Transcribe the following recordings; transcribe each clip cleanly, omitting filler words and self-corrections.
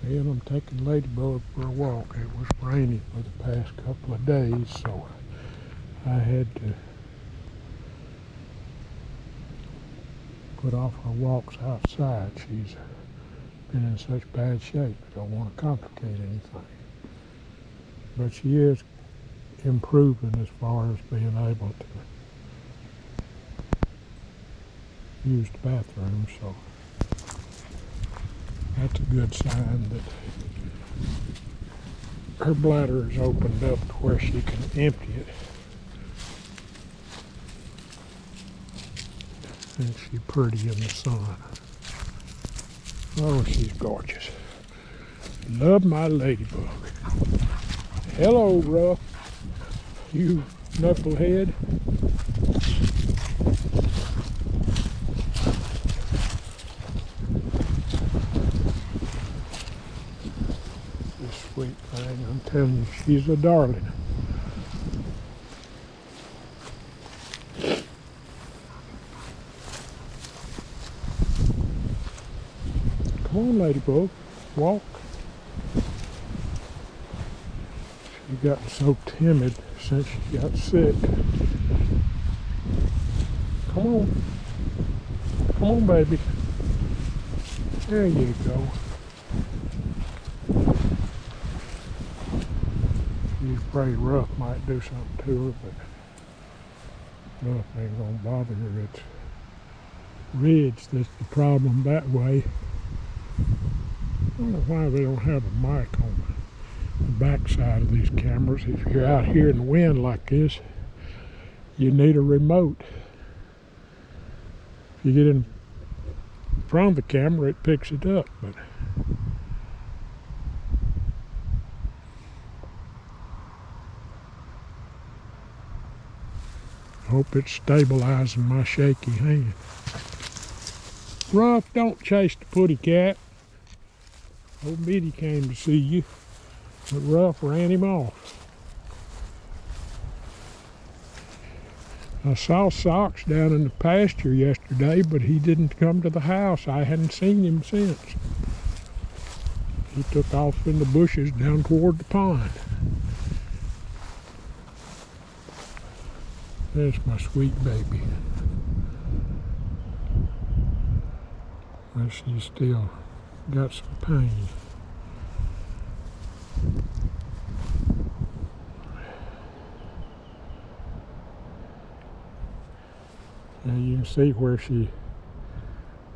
And I'm taking Ladybug for a walk. It was rainy for the past couple of days, so I had to put off her walks outside. She's been in such bad shape. I don't want to complicate anything. But she is improving as far as being able to use the bathroom, so that's a good sign that her bladder is opened up to where she can empty it. And she's pretty in the sun. Oh, she's gorgeous. Love my ladybug. Hello, Ruff. You knucklehead. This sweet thing, I'm telling you, she's a darling. Come on, Ladybug, walk. She's gotten so timid since she got sick. Come on. Come on, baby. There you go. She's afraid Ruff might do something to her, but Ruff ain't gonna bother her. It's Ridge that's the problem that way. I don't know why they don't have a mic on the back side of these cameras. If you're out here in the wind like this, you need a remote. If you get in front of the camera, it picks it up, but I hope it's stabilizing my shaky hand. Ruff, don't chase the putty cat. Old Biddy came to see you, but Ruff ran him off. I saw Socks down in the pasture yesterday, but he didn't come to the house. I hadn't seen him since. He took off in the bushes down toward the pond. There's my sweet baby. But she's still got some pain. And you can see where she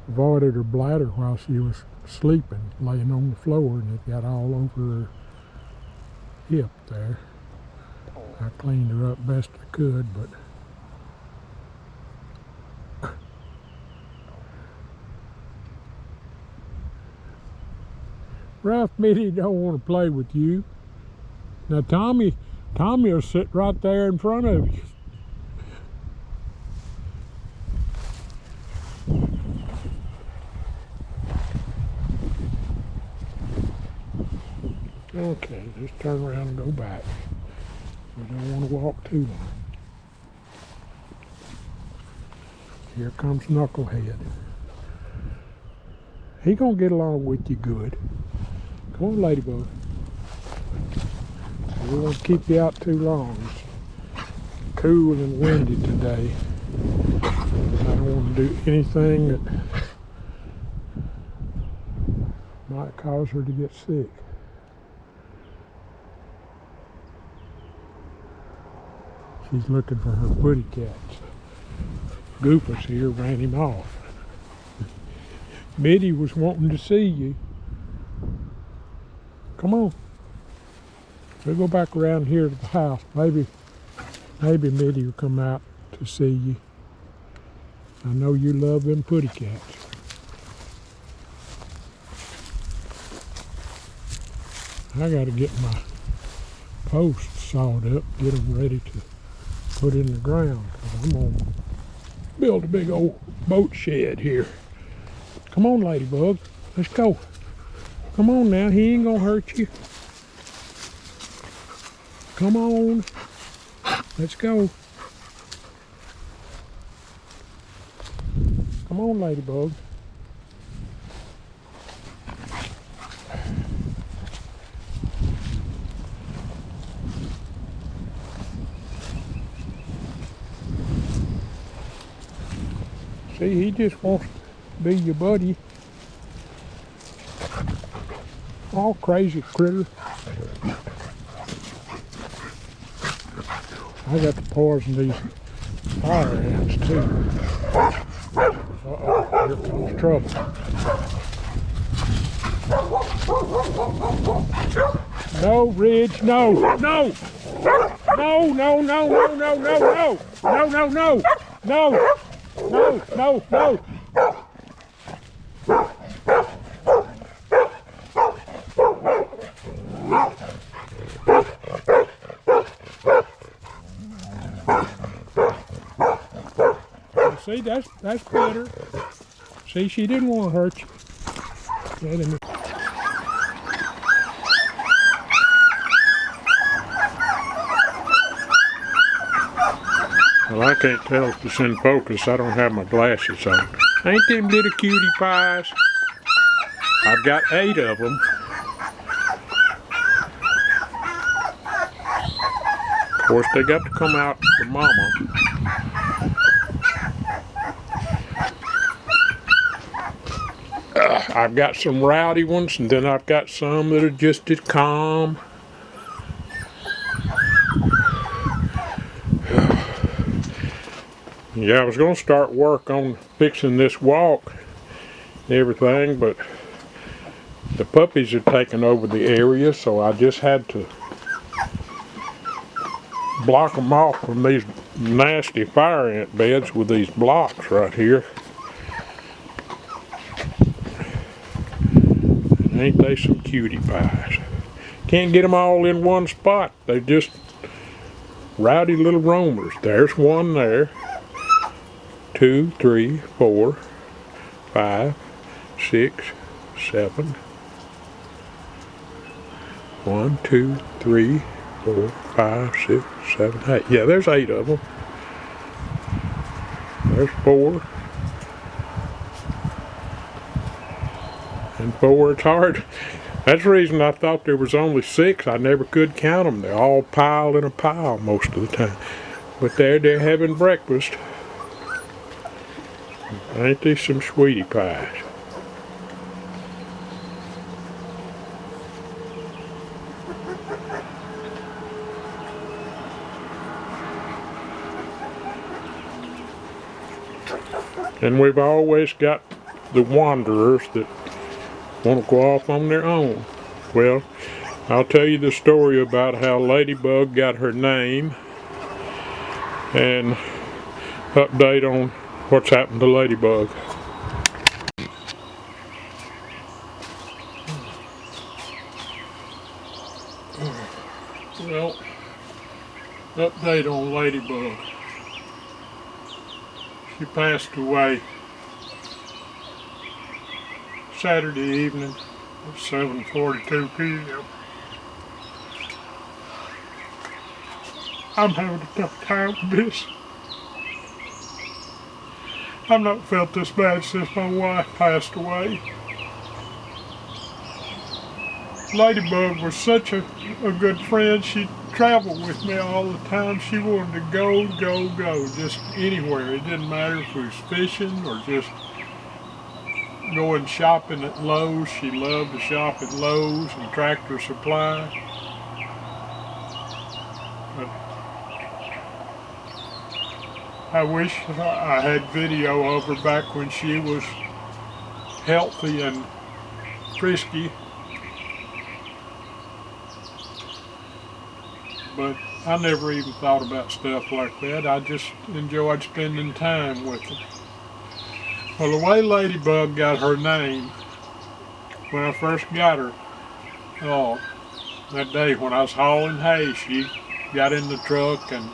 voided her bladder while she was sleeping, laying on the floor, and it got all over her hip there. I cleaned her up best I could, but Ruff Mitty don't want to play with you. Now Tommy will sit right there in front of you. Okay, just turn around and go back. We don't want to walk too long. Here comes Knucklehead. He gonna get along with you good. Come on, Ladybug. We won't keep you out too long. It's cool and windy today. I don't want to do anything that might cause her to get sick. She's looking for her putty cats. Goofus here ran him off. Mitty was wanting to see you. Come on. We'll go back around here to the house. Maybe Mitty will come out to see you. I know you love them putty cats. I gotta get my posts sawed up, get them ready to put in the ground, because I'm gonna build a big old boat shed here. Come on, Ladybug, let's go. Come on now, he ain't gonna hurt you. Come on, let's go. Come on, Ladybug. See, he just wants to be your buddy. All crazy critter. I got to poison these fire ants too. Uh-oh, here comes trouble. No, Ridge, no, no! No, no, no, no, no, no, no! No, no, no! No! No, no, no! See, that's better. See, she didn't want to hurt you. Well, I can't tell if it's in focus. I don't have my glasses on. Ain't them little cutie pies? I've got 8 of them. Of course, they got to come out to mama. I've got some rowdy ones, and then I've got some that are just as calm. Yeah, I was going to start work on fixing this walk and everything, but the puppies had taken over the area, so I just had to block them off from these nasty fire ant beds with these blocks right here. And ain't they some cutie pies? Can't get them all in one spot. They're just rowdy little roamers. There's one there. 2, 3, 4, 5, 6, 7. 1, 2, 3, 4, 5, 6, 7, 8. Yeah, there's 8 of them. There's 4. And 4, it's hard. That's the reason I thought there was only 6. I never could count them. They're all piled in a pile most of the time. But they're having breakfast. Ain't these some sweetie pies? And we've always got the wanderers that want to go off on their own. Well, I'll tell you the story about how Ladybug got her name and update on what's happened to Ladybug. Well, update on Ladybug. She passed away Saturday evening at 7:42 p.m. I'm having a tough time with this. I've not felt this bad since my wife passed away. Ladybug was such a good friend. She traveled with me all the time. She wanted to go, just anywhere. It didn't matter if we was fishing or just going shopping at Lowe's. She loved to shop at Lowe's and Tractor Supply. But I wish I had video of her back when she was healthy and frisky. But I never even thought about stuff like that. I just enjoyed spending time with her. Well, the way Ladybug got her name, when I first got her, that day when I was hauling hay, she got in the truck, and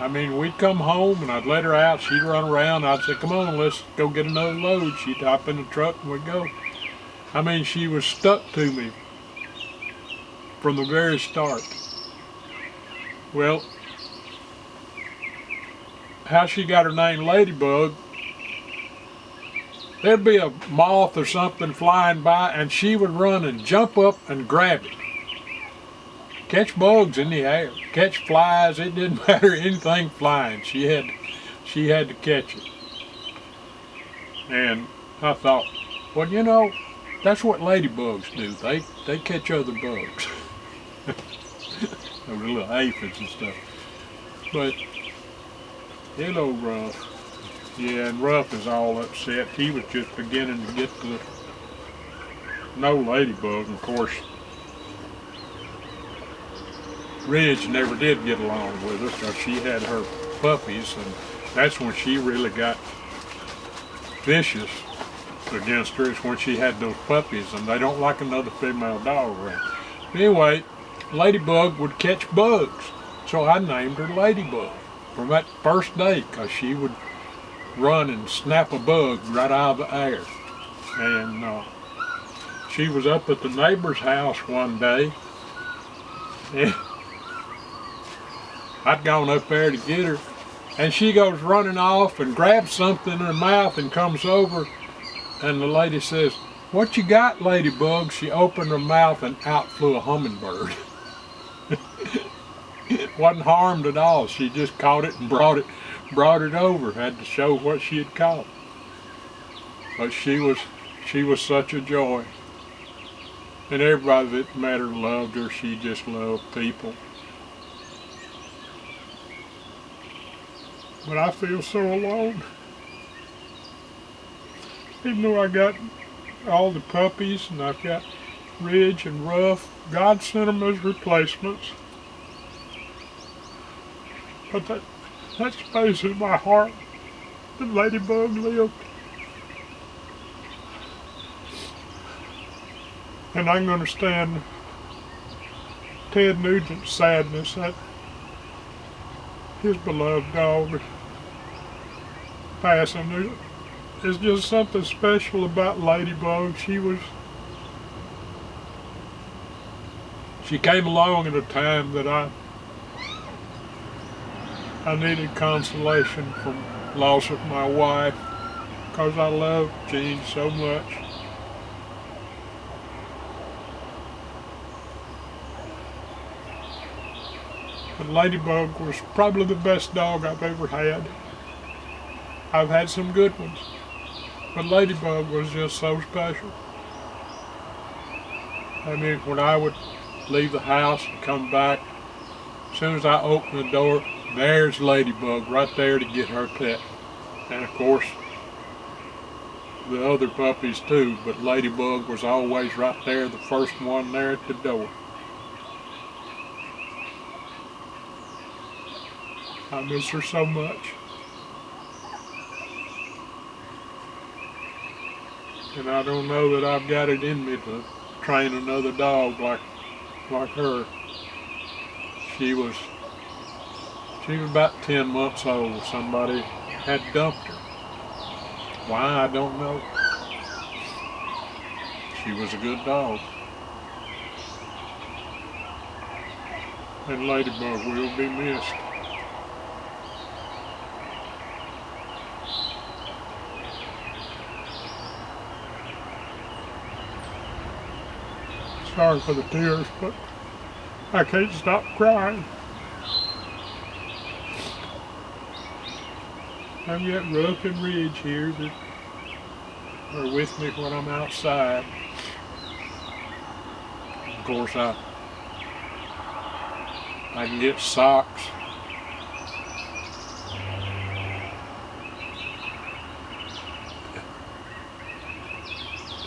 I mean, we'd come home and I'd let her out, she'd run around, I'd say, come on, let's go get another load. She'd hop in the truck and we'd go. I mean, she was stuck to me from the very start. Well, how she got her name Ladybug, there'd be a moth or something flying by and she would run and jump up and grab it. Catch bugs in the air, catch flies, it didn't matter, anything flying, she had to catch it. And I thought, well, you know, that's what ladybugs do. They catch other bugs. Those little aphids and stuff. But hello, Ruff. Yeah, and Ruff is all upset. He was just beginning to get to know Ladybug. And of course, Ridge never did get along with her because she had her puppies, and that's when she really got vicious against her, is when she had those puppies, and they don't like another female dog around. Anyway, Ladybug would catch bugs, so I named her Ladybug from that first day, because she would run and snap a bug right out of the air. And she was up at the neighbor's house one day, and I'd gone up there to get her, and she goes running off and grabs something in her mouth and comes over, and the lady says, "What you got, Ladybug?" She opened her mouth and out flew a hummingbird. It wasn't harmed at all. She just caught it and brought it over. Had to show what she had caught. But she was such a joy. And everybody that met her loved her. She just loved people. But I feel so alone. Even though I got all the puppies and I've got Ridge and Ruff, God sent them as replacements. But that space in my heart that Ladybug lived. And I can understand Ted Nugent's sadness that his beloved dog passing. There's just something special about Ladybug. She came along at a time that I needed consolation from loss of my wife, because I loved Jean so much. But Ladybug was probably the best dog I've ever had. I've had some good ones, but Ladybug was just so special. I mean, when I would leave the house and come back, as soon as I opened the door, there's Ladybug right there to get her pet. And of course, the other puppies too, but Ladybug was always right there, the first one there at the door. I miss her so much. And I don't know that I've got it in me to train another dog like her. She was about 10 months old. Somebody had dumped her. Why, I don't know. She was a good dog. And Ladybug will be missed. Sorry for the tears, but I can't stop crying. I've got Ruff and Ridge here that are with me when I'm outside. Of course, I can get socks.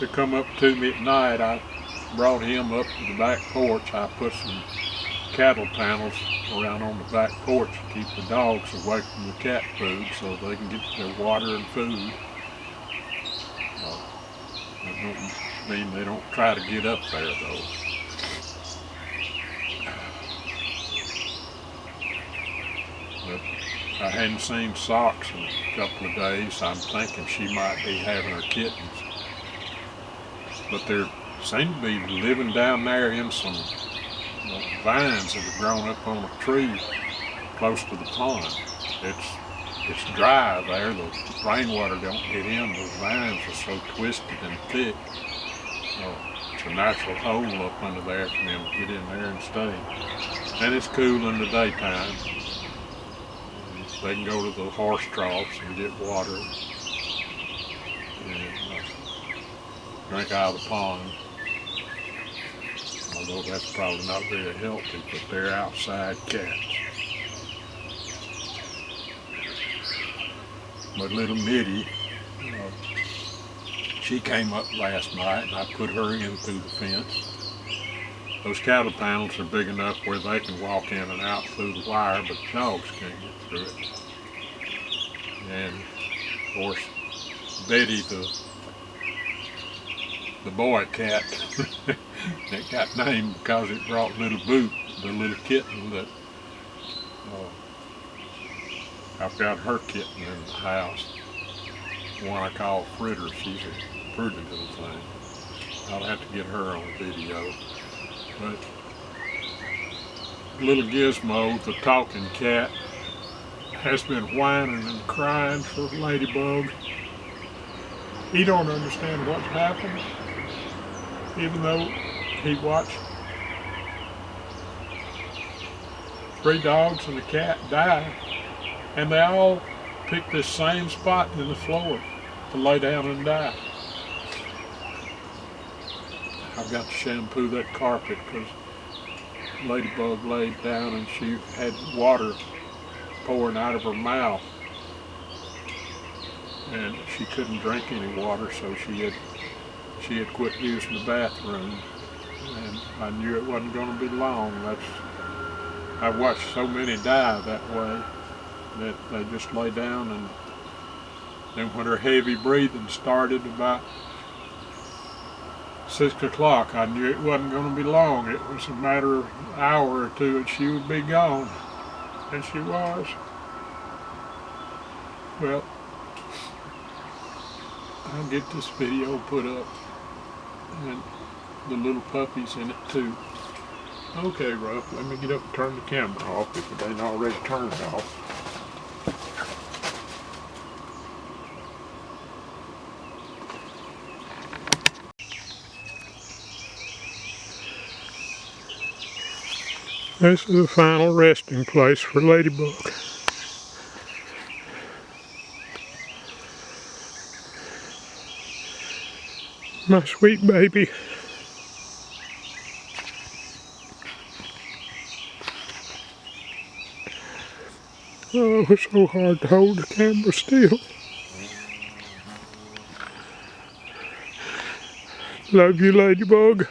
To come up to me at night, I brought him up to the back porch. I put some cattle panels around on the back porch to keep the dogs away from the cat food so they can get their water and food. That don't mean they don't try to get up there though. But I hadn't seen Socks in a couple of days. I'm thinking she might be having her kittens. But they seem to be living down there in some vines that have grown up on a tree close to the pond. It's dry there. The rainwater don't get in. Those vines are so twisted and thick. It's a natural hole up under there for them to get in there and stay. And it's cool in the daytime. They can go to the horse troughs and get water. and drink out of the pond. Although that's probably not very healthy, but they're outside cats. But little Mitty, she came up last night and I put her in through the fence. Those cattle panels are big enough where they can walk in and out through the wire, but dogs can't get through it. And of course, Betty, the boy cat, that got named because it brought Little Boot, the little kitten that I've got her kitten in the house. One I call Fritter. She's a pretty little thing. I'll have to get her on video. But little Gizmo, the talking cat, has been whining and crying for Ladybug. He don't understand what's happened, even though he watched 3 dogs and a cat die, and they all picked this same spot in the floor to lay down and die. I've got to shampoo that carpet because Ladybug laid down and she had water pouring out of her mouth, and she couldn't drink any water, so she had quit using the bathroom, and I knew it wasn't going to be long. I've watched so many die that way, that they just lay down, and then when her heavy breathing started about 6 o'clock, I knew it wasn't going to be long. It was a matter of an hour or two and she would be gone. And she was. Well, I'll get this video put up, and the little puppies in it too. Okay, Ruff, let me get up and turn the camera off if it ain't already turned off. This is the final resting place for Ladybug. My sweet baby. Oh, it's so hard to hold the camera still. Love you, Ladybug.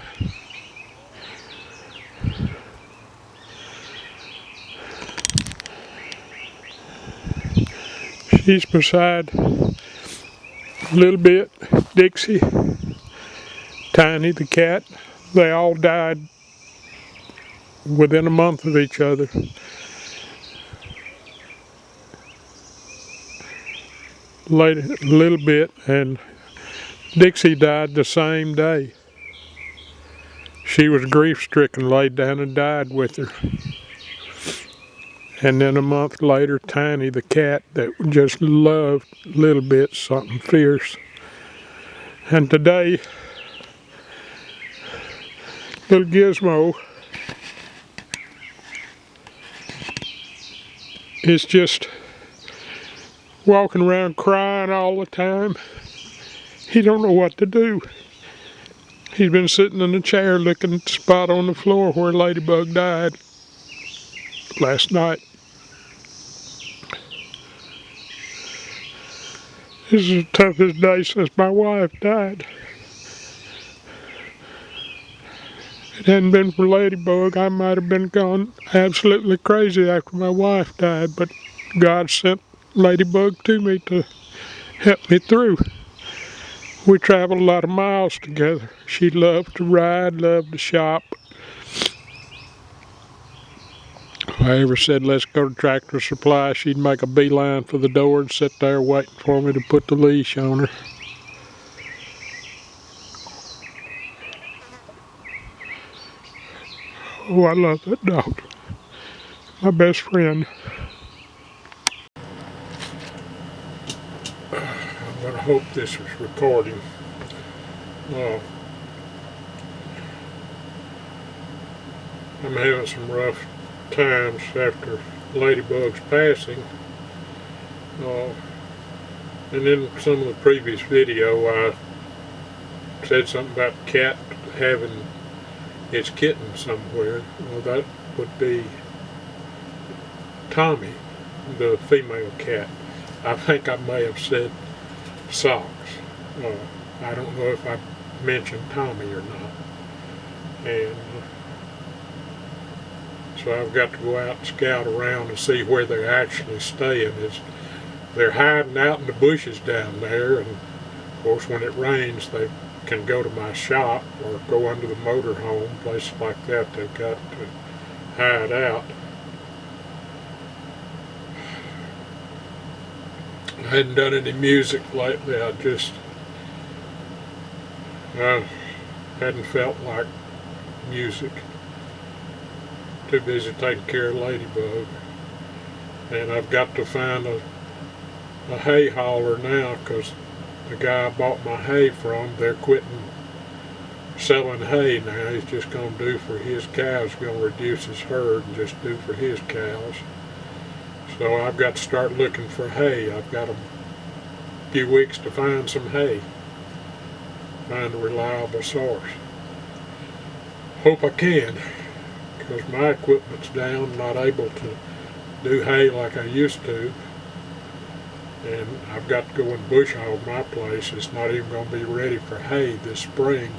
She's beside a little bit Dixie, Tiny the cat. They all died within a month of each other. A little bit, and Dixie died the same day. She was grief-stricken, laid down and died with her. And then a month later, Tiny the cat that just loved Little Bit, something fierce. And today, little Gizmo is just walking around crying all the time. He don't know what to do. He's been sitting in a chair looking at the spot on the floor where Ladybug died last night. This is the toughest day since my wife died. If it hadn't been for Ladybug, I might have been gone absolutely crazy after my wife died, but God sent Ladybug to me to help me through. We traveled a lot of miles together. She loved to ride, loved to shop. If I ever said, let's go to Tractor Supply, she'd make a beeline for the door and sit there waiting for me to put the leash on her. Oh, I love that dog. My best friend. I'm going to hope this is recording. I'm having some rough times after Ladybug's passing. And in some of the previous video, I said something about the cat having its kitten somewhere. Well, that would be Tommy, the female cat. I think I may have said Socks. I don't know if I mentioned Tommy or not. And so I've got to go out and scout around and see where they're actually staying. They're hiding out in the bushes down there, and of course when it rains they can go to my shop or go under the motor home, places like that. They've got to hide out. I hadn't done any music lately. I hadn't felt like music. Too busy taking care of Ladybug. And I've got to find a hay hauler now, because the guy I bought my hay from, they're quitting selling hay now. He's just going to do for his cows, going to reduce his herd and just do for his cows. So I've got to start looking for hay. I've got a few weeks to find some hay. Find a reliable source. Hope I can, because my equipment's down, not able to do hay like I used to. And I've got to go and bush hog my place. It's not even going to be ready for hay this spring.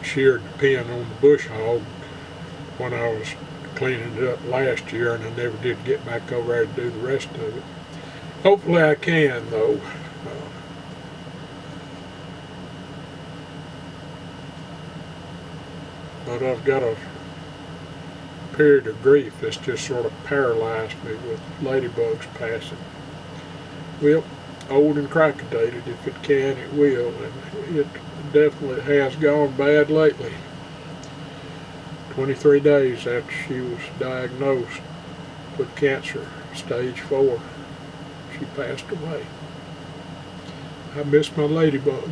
I sheared the pen on the bush hog when I was cleaning it up last year, and I never did get back over there to do the rest of it. Hopefully I can, though. But I've got a period of grief that's just sort of paralyzed me with ladybugs passing. Well, old and crackadated, if it can, it will, and it definitely has gone bad lately. 23 days after she was diagnosed with cancer, stage 4, she passed away. I miss my ladybug.